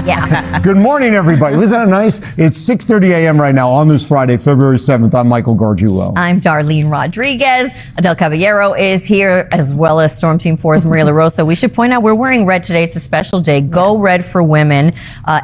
Yeah. Good morning, everybody. Wasn't that nice? It's 6:30 a.m. right now on this Friday, February 7th. I'm Michael Gargiulo. I'm Darlene Rodriguez. Adelle Caballero is here, as well as Storm Team 4's Maria LaRosa. We should point out we're wearing red today. It's a special day. Go Red for Women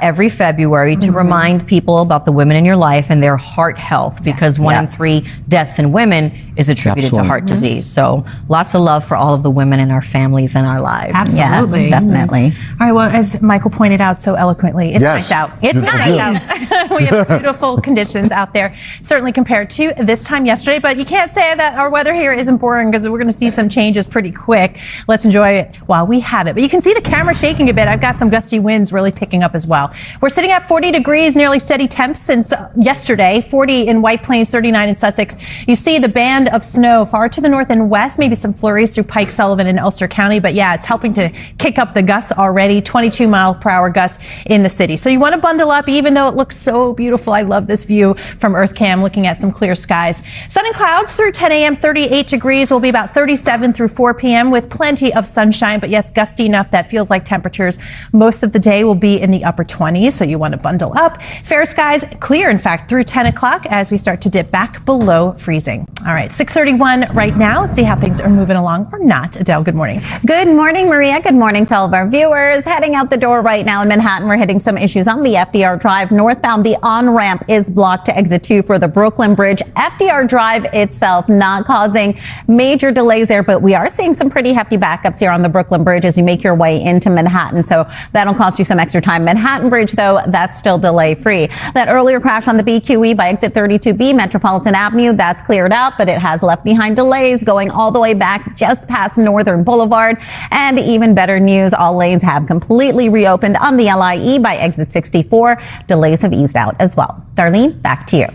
every February to remind people about the women in your life and their heart health, because one in 3 deaths in women is attributed to heart disease. So lots of love for all of the women in our families and our lives. Absolutely. Yes, definitely. All right, well, as Michael pointed out so eloquently, it's nice out. It's nice out. We have beautiful conditions out there, certainly compared to this time yesterday, but you can't say that our weather here isn't boring, because we're going to see some changes pretty quick. Let's enjoy it while we have it. But you can see the camera shaking a bit. I've got some gusty winds really picking up as well. We're sitting at 40 degrees, nearly steady temps since yesterday, 40 in White Plains, 39 in Sussex. You see the band of snow far to the north and west, maybe some flurries through Pike, Sullivan, and Ulster County, but yeah, it's helping to kick up the gusts already, 22-mile-per-hour gusts in the city. So you want to bundle up, even though it looks so beautiful. I love this view from EarthCam, looking at some clear skies. Sun and clouds through 10 a.m., 38 degrees, will be about 37 through 4 p.m. with plenty of sunshine, but yes, gusty enough that feels like temperatures most of the day will be in the upper 20s, so you want to bundle up. Fair skies, clear in fact, through 10 o'clock as we start to dip back below freezing. All right, 6:31 right now. Let's see how things are moving along or not. Adele, good morning. Good morning, Maria. Good morning to all of our viewers. Heading out the door right now in Manhattan, we're hitting some issues on the FDR Drive. Northbound, the on-ramp is blocked to exit 2 for the Brooklyn Bridge. FDR Drive itself not causing major delays there, but we are seeing some pretty hefty backups here on the Brooklyn Bridge as you make your way into Manhattan. So that'll cost you some extra time. Manhattan Bridge, though, that's still delay-free. That earlier crash on the BQE by exit 32B, Metropolitan Avenue, that's cleared out, but it has left behind delays going all the way back just past Northern Boulevard. And even better news, all lanes have completely reopened on the LIE by exit 64. Delays have eased out as well. Darlene, back to you.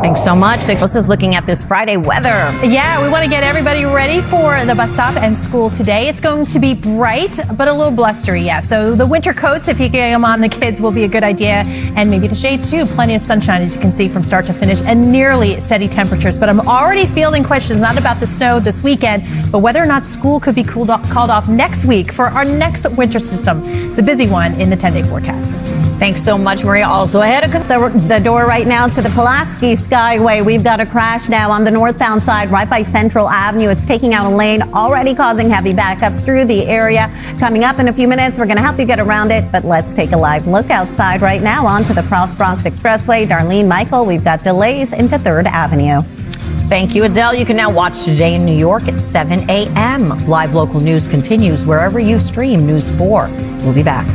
Thanks so much. This is looking at this Friday weather. Yeah, we want to get everybody ready for the bus stop and school today. It's going to be bright, but a little blustery, yeah. So the winter coats, if you get them on the kids, will be a good idea. And maybe the shades too. Plenty of sunshine, as you can see, from start to finish, and nearly steady temperatures. But I'm already fielding questions, not about the snow this weekend, but whether or not school could be called off next week for our next winter system. It's a busy one in the 10-day forecast. Thanks so much, Maria. Also ahead of the door right now to the Pulaski Skyway. We've got a crash now on the northbound side right by Central Avenue. It's taking out a lane, already causing heavy backups through the area. Coming up in a few minutes, we're going to help you get around it, but let's take a live look outside right now onto the Cross Bronx Expressway. Darlene, Michael, we've got delays into 3rd Avenue. Thank you, Adele. You can now watch Today in New York at 7 a.m. Live local news continues wherever you stream News 4. We'll be back.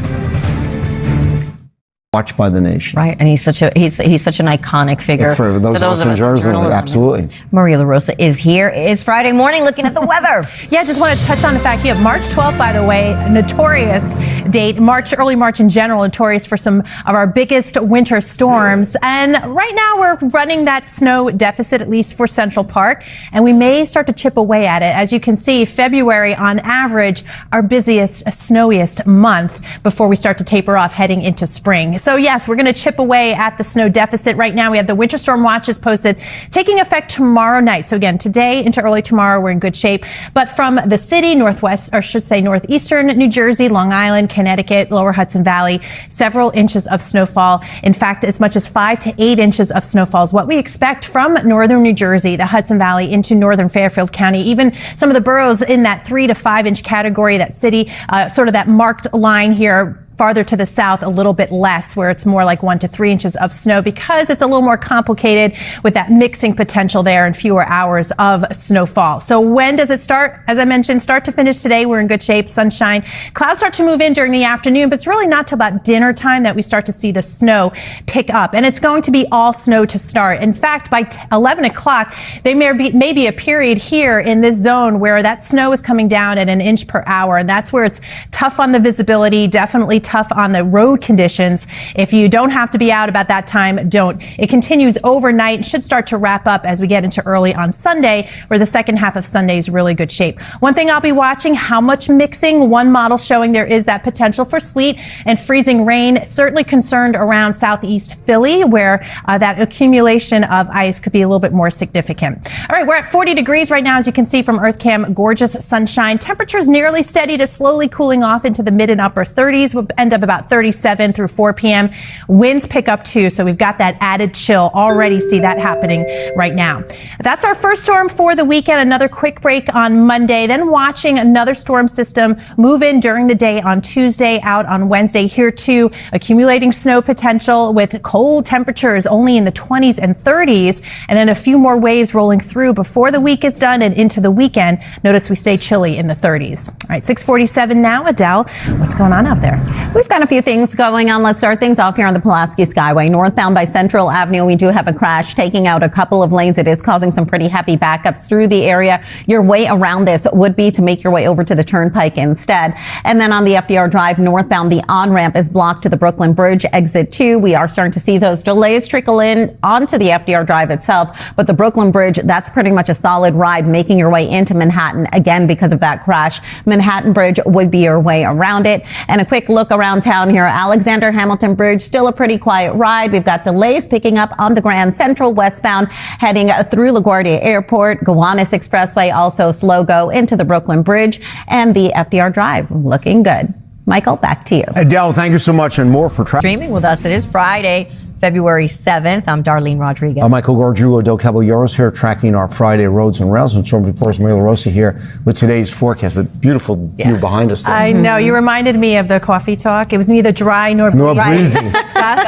Watched by the nation. Right, and he's such an iconic figure. For those of us in journalism, absolutely. Maria LaRosa is here. It is Friday morning, looking at the weather. Yeah, just want to touch on the fact you have March 12th, by the way, a notorious date. Early March in general, notorious for some of our biggest winter storms. And right now we're running that snow deficit, at least for Central Park, and we may start to chip away at it. As you can see, February on average, our busiest, snowiest month before we start to taper off heading into spring. So yes, we're going to chip away at the snow deficit. Right now we have the winter storm watches posted, taking effect tomorrow night. So again, today into early tomorrow, we're in good shape. But from the city, northwest, or should say northeastern New Jersey, Long Island, Connecticut, lower Hudson Valley, several inches of snowfall. In fact, as much as 5 to 8 inches of snowfall is what we expect from northern New Jersey, the Hudson Valley into northern Fairfield County. Even some of the boroughs in that 3 to 5 inch category, that city, sort of that marked line here. Farther to the south, a little bit less, where it's more like 1 to 3 inches of snow, because it's a little more complicated with that mixing potential there and fewer hours of snowfall. So when does it start? As I mentioned, start to finish today, we're in good shape, sunshine. Clouds start to move in during the afternoon, but it's really not till about dinner time that we start to see the snow pick up. And it's going to be all snow to start. In fact, by 11 o'clock, there may be a period here in this zone where that snow is coming down at 1 inch per hour. And that's where it's tough on the visibility, definitely tough on the road conditions. If you don't have to be out about that time, don't. It continues overnight and should start to wrap up as we get into early on Sunday, where the second half of Sunday is really good shape. One thing I'll be watching, how much mixing. One model showing there is that potential for sleet and freezing rain. Certainly concerned around southeast Philly, where that accumulation of ice could be a little bit more significant. All right, we're at 40 degrees right now, as you can see from EarthCam. Gorgeous sunshine. Temperatures nearly steady to slowly cooling off into the mid and upper 30s end up about 37 through 4 p.m. Winds pick up too, so we've got that added chill. Already see that happening right now. That's our first storm for the weekend. Another quick break on Monday, then watching another storm system move in during the day on Tuesday, out on Wednesday. Here too, accumulating snow potential with cold temperatures only in the 20s and 30s, and then a few more waves rolling through before the week is done and into the weekend. Notice we stay chilly in the 30s. All right, 6:47 now. Adele, what's going on out there? We've got a few things going on. Let's start things off here on the Pulaski Skyway. Northbound by Central Avenue, we do have a crash taking out a couple of lanes. It is causing some pretty heavy backups through the area. Your way around this would be to make your way over to the Turnpike instead. And then on the FDR Drive northbound, the on-ramp is blocked to the Brooklyn Bridge exit 2. We are starting to see those delays trickle in onto the FDR Drive itself, but the Brooklyn Bridge, that's pretty much a solid ride making your way into Manhattan again because of that crash. Manhattan Bridge would be your way around it. And a quick look around town here. Alexander Hamilton Bridge, still a pretty quiet ride. We've got delays picking up on the Grand Central westbound heading through LaGuardia Airport. Gowanus Expressway also slow go into the Brooklyn Bridge, and the FDR Drive looking good. Michael, back to you. Adele, thank you so much, and more for traffic. Streaming with us, it is Friday, February 7th. I'm Darlene Rodriguez. I'm Michael Gorgiou, Adelle Caballero here, tracking our Friday roads and rails, and Storm Before us, Maria LaRosa here with today's forecast. But beautiful view behind us there. I know. You reminded me of the coffee talk. It was neither dry nor breezy. Discuss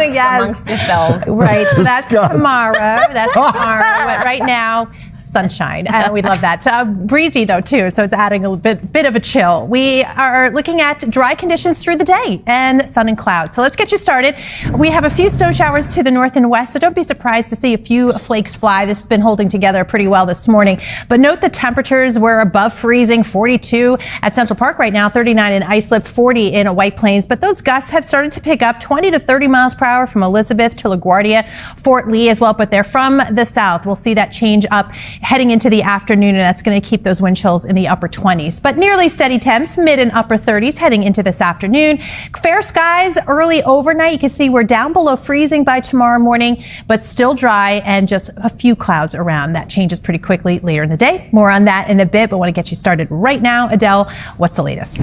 Yes. amongst yourselves. Right. So that's Discuss. tomorrow. That's tomorrow. But right now, sunshine. We love that. Breezy though too, so it's adding a bit of a chill. We are looking at dry conditions through the day and sun and clouds. So let's get you started. We have a few snow showers to the north and west, so don't be surprised to see a few flakes fly. This has been holding together pretty well this morning. But note the temperatures were above freezing, 42 at Central Park right now, 39 in Islip, 40 in White Plains. But those gusts have started to pick up 20 to 30 miles per hour from Elizabeth to LaGuardia, Fort Lee as well. But they're from the south. We'll see that change up heading into the afternoon, and that's going to keep those wind chills in the upper 20s. But nearly steady temps, mid and upper 30s heading into this afternoon. Fair skies early overnight. You can see we're down below freezing by tomorrow morning, but still dry and just a few clouds around. That changes pretty quickly later in the day. More on that in a bit, but want to get you started right now. Adele, what's the latest?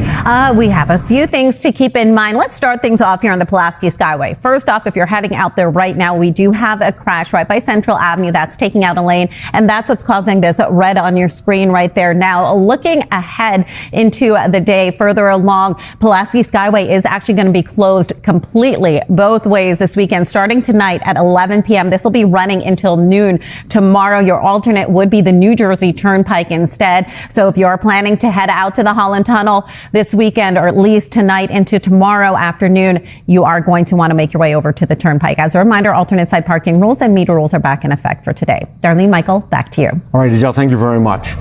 We have a few things to keep in mind. Let's start things off here on the Pulaski Skyway. First off, if you're heading out there right now, we do have a crash right by Central Avenue that's taking out a lane, and that's what's causing this red on your screen right there. Now, looking ahead into the day further along, Pulaski Skyway is actually going to be closed completely both ways this weekend, starting tonight at 11 p.m. This will be running until noon tomorrow. Your alternate would be the New Jersey Turnpike instead. So if you're planning to head out to the Holland Tunnel this weekend, or at least tonight into tomorrow afternoon, you are going to want to make your way over to the Turnpike. As a reminder, alternate side parking rules and meter rules are back in effect for today. Darlene, Michael, back to you. All right, Adele, thank you very much.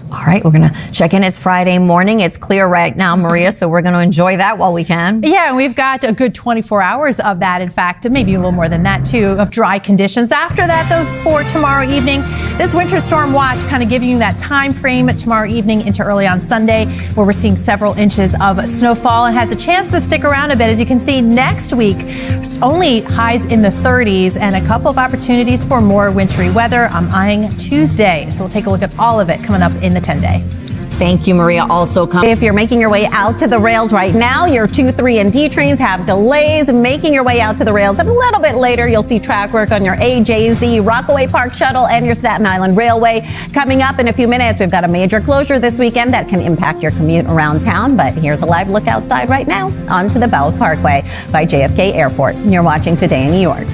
All right, we're going to check in. It's Friday morning. It's clear right now, Maria, so we're going to enjoy that while we can. Yeah, we've got a good 24 hours of that, in fact, maybe a little more than that, too, of dry conditions. After that, though, for tomorrow evening, this winter storm watch kind of giving you that time frame tomorrow evening into early on Sunday, where we're seeing several inches of snowfall and has a chance to stick around a bit. As you can see, next week, only highs in the 30s and a couple of opportunities for more wintry weather. I'm eyeing Tuesday, so we'll take a look at all of it coming up in the 10-day. Thank you, Maria. Also, if you're making your way out to the rails right now, your 2, 3, and D trains have delays. Making your way out to the rails a little bit later, you'll see track work on your AJZ, Rockaway Park Shuttle, and your Staten Island Railway. Coming up in a few minutes, we've got a major closure this weekend that can impact your commute around town. But here's a live look outside right now onto the Bell Parkway by JFK Airport. You're watching Today in New York.